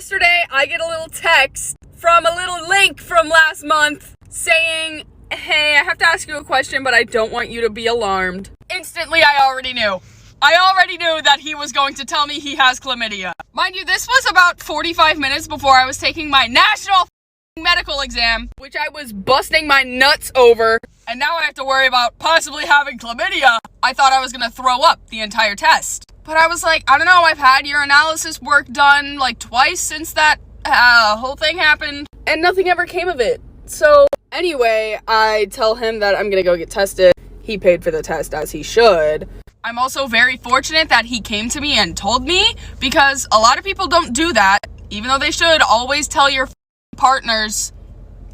yesterday I get a little text from a little link from last month saying, hey, I have to ask you a question, but I don't want you to be alarmed. Instantly, I already knew that he was going to tell me he has chlamydia. Mind you, this was about 45 minutes before I was taking my national medical exam, which I was busting my nuts over, and now I have to worry about possibly having chlamydia. I thought I was gonna throw up the entire test. But I was like, I don't know, I've had urinalysis work done like twice since that whole thing happened, and nothing ever came of it. So anyway, I tell him that I'm gonna go get tested. He paid for the test, as he should. I'm also very fortunate that he came to me and told me, because a lot of people don't do that, even though they should always tell your partners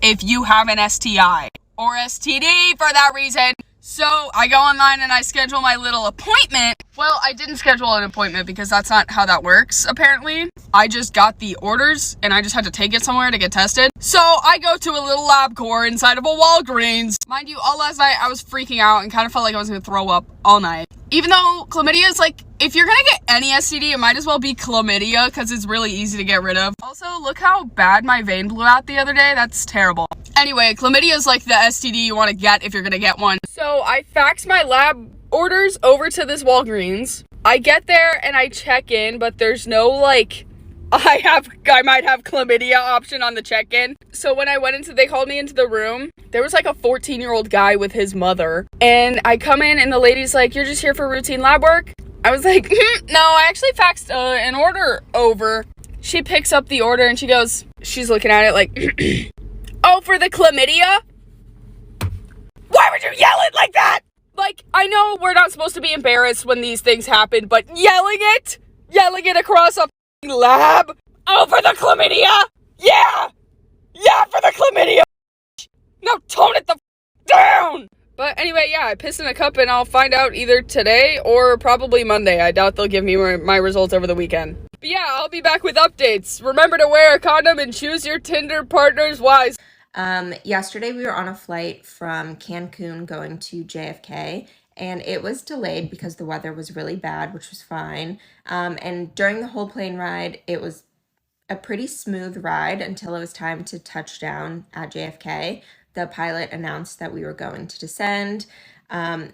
if you have an STI or STD for that reason. So I go online and I schedule my little appointment. Well, I didn't schedule an appointment because that's not how that works, apparently. I just got the orders and I just had to take it somewhere to get tested. So I go to a little LabCorp inside of a Walgreens. Mind you, all last night I was freaking out and kind of felt like I was gonna throw up all night. Even though chlamydia is like, if you're gonna get any STD, it might as well be chlamydia because it's really easy to get rid of. Also, look how bad my vein blew out the other day. That's terrible. Anyway, chlamydia is like the STD you want to get if you're gonna get one. So I fax my lab orders over to this Walgreens. I get there and I check in, but there's no like, I might have chlamydia option on the check-in. So when I went into, they called me into the room. There was like a 14-year-old guy with his mother. And I come in and the lady's like, you're just here for routine lab work? I was like, no, I actually faxed an order over. She picks up the order and she goes, she's looking at it like, oh, for the chlamydia? Why would you yell it like that? Like, I know we're not supposed to be embarrassed when these things happen, but yelling it across a lab? Oh, for the chlamydia? Yeah, for the chlamydia. Now tone it the down. But anyway, yeah, I pissed in a cup and I'll find out either today or probably Monday. I doubt they'll give me my results over the weekend. But yeah, I'll be back with updates. Remember to wear a condom and choose your Tinder partners wise. Yesterday we were on a flight from Cancun going to JFK, and it was delayed because the weather was really bad, which was fine. And during the whole plane ride, it was a pretty smooth ride until it was time to touch down at JFK. The pilot announced that we were going to descend.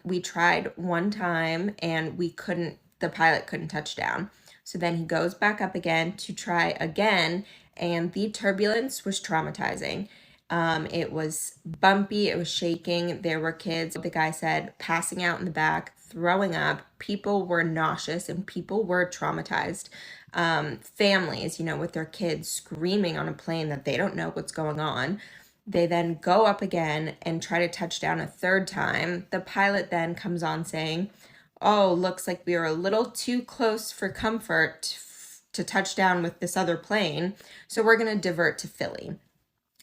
We tried one time and the pilot couldn't touch down. So then he goes back up again to try again, and the turbulence was traumatizing. It was bumpy, it was shaking, there were kids, the guy said, passing out in the back, throwing up, people were nauseous, and people were traumatized. Families, with their kids screaming on a plane that they don't know what's going on. They then go up again and try to touch down a third time. The pilot then comes on saying, oh, looks like we are a little too close for comfort to touch down with this other plane, so we're going to divert to Philly.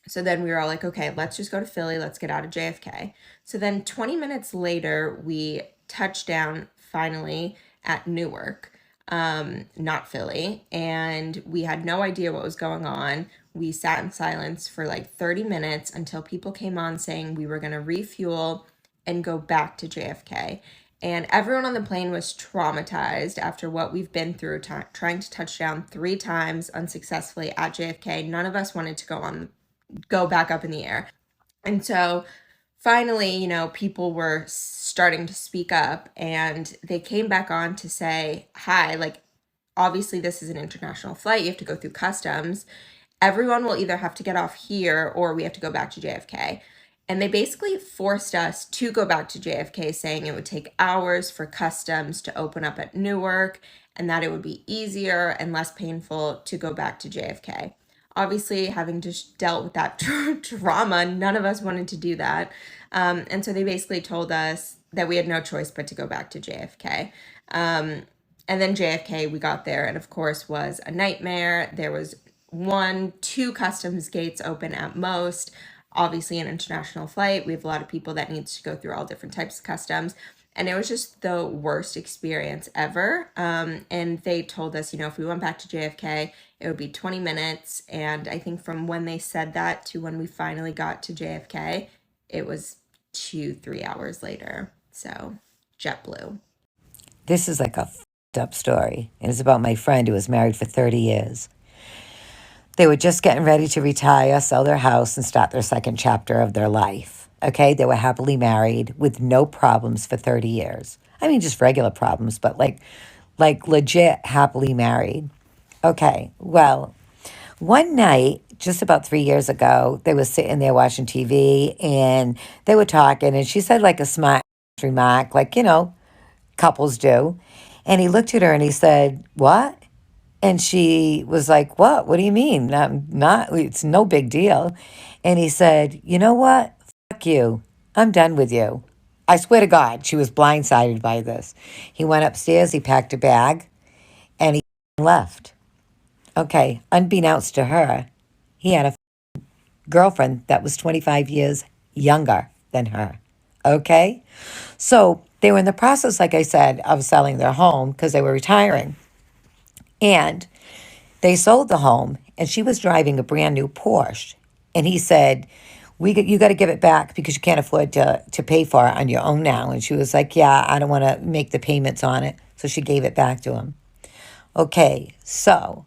So then we were all like, okay, let's just go to Philly. Let's get out of JFK. So then 20 minutes later, we touched down finally at Newark, not Philly. And we had no idea what was going on. We sat in silence for like 30 minutes until people came on saying we were going to refuel and go back to JFK. And everyone on the plane was traumatized after what we've been through, trying to touch down 3 times unsuccessfully at JFK. None of us wanted to go back up in the air. And so finally, people were starting to speak up, and they came back on to say, hi, like, obviously this is an international flight. You have to go through customs. Everyone will either have to get off here or we have to go back to JFK. And they basically forced us to go back to JFK, saying it would take hours for customs to open up at Newark and that it would be easier and less painful to go back to JFK. Obviously, having just dealt with that trauma, none of us wanted to do that. And so they basically told us that we had no choice but to go back to JFK. And then JFK, we got there, and of course was a nightmare. There was 1-2 customs gates open at most. Obviously an international flight, we have a lot of people that needs to go through all different types of customs. And it was just the worst experience ever. And they told us, if we went back to JFK, it would be 20 minutes. And I think from when they said that to when we finally got to JFK, it was 2-3 hours later. So JetBlue. This is like a f***ed up story. It is about my friend who was married for 30 years. They were just getting ready to retire, sell their house, and start their second chapter of their life. Okay, they were happily married with no problems for 30 years. I mean, just regular problems, but like legit happily married. Okay, well, one night, just about 3 years ago, they were sitting there watching TV and they were talking, and she said like a smart remark, like, couples do. And he looked at her and he said, "What?" And she was like, "What? What do you mean? Not, it's no big deal." And he said, "You know what? Fuck you. I'm done with you." I swear to God, she was blindsided by this. He went upstairs, he packed a bag, and he left. Okay, unbeknownst to her, he had a girlfriend that was 25 years younger than her. Okay? So they were in the process, like I said, of selling their home because they were retiring. And they sold the home, and she was driving a brand new Porsche. And he said, you got to give it back because you can't afford to pay for it on your own now. And she was like, "Yeah, I don't want to make the payments on it." So she gave it back to him. Okay, so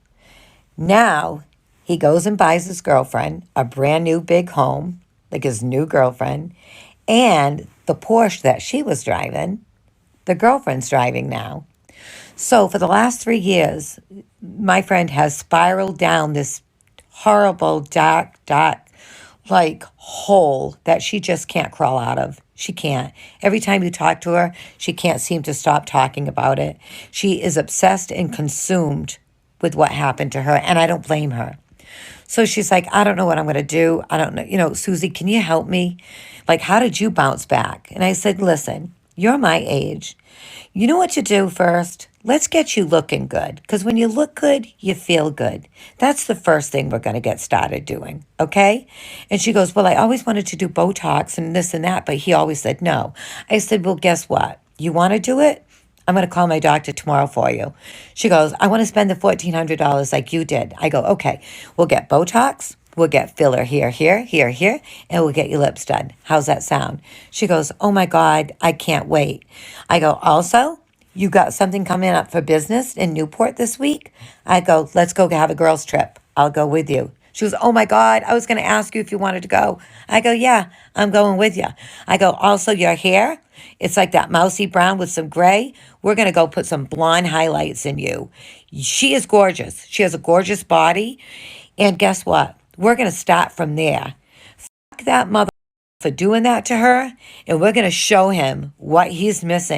now he goes and buys his girlfriend a brand new big home, like his new girlfriend, and the Porsche that she was driving, the girlfriend's driving now. So for the last 3 years, my friend has spiraled down this horrible, dark, like hole that she just can't crawl out of. She can't. Every time you talk to her, she can't seem to stop talking about it. She is obsessed and consumed with what happened to her, and I don't blame her. So she's like, "I don't know what I'm going to do. I don't know. Susie, can you help me? Like, how did you bounce back?" And I said, "Listen, you're my age. You know what to do first? Let's get you looking good. Because when you look good, you feel good. That's the first thing we're going to get started doing. Okay?" And she goes, "Well, I always wanted to do Botox and this and that, but he always said no." I said, "Well, guess what? You want to do it? I'm going to call my doctor tomorrow for you." She goes, "I want to spend the $1,400 like you did." I go, "Okay, we'll get Botox. We'll get filler here, and we'll get your lips done. How's that sound?" She goes, "Oh my God, I can't wait." I go, "Also, you got something coming up for business in Newport this week?" I go, "Let's go have a girls' trip. I'll go with you." She goes, "Oh my God, I was going to ask you if you wanted to go." I go, "Yeah, I'm going with you." I go, "Also, your hair, it's like that mousy brown with some gray. We're going to go put some blonde highlights in you." She is gorgeous. She has a gorgeous body. And guess what? We're going to start from there. Fuck that mother for doing that to her. And we're going to show him what he's missing.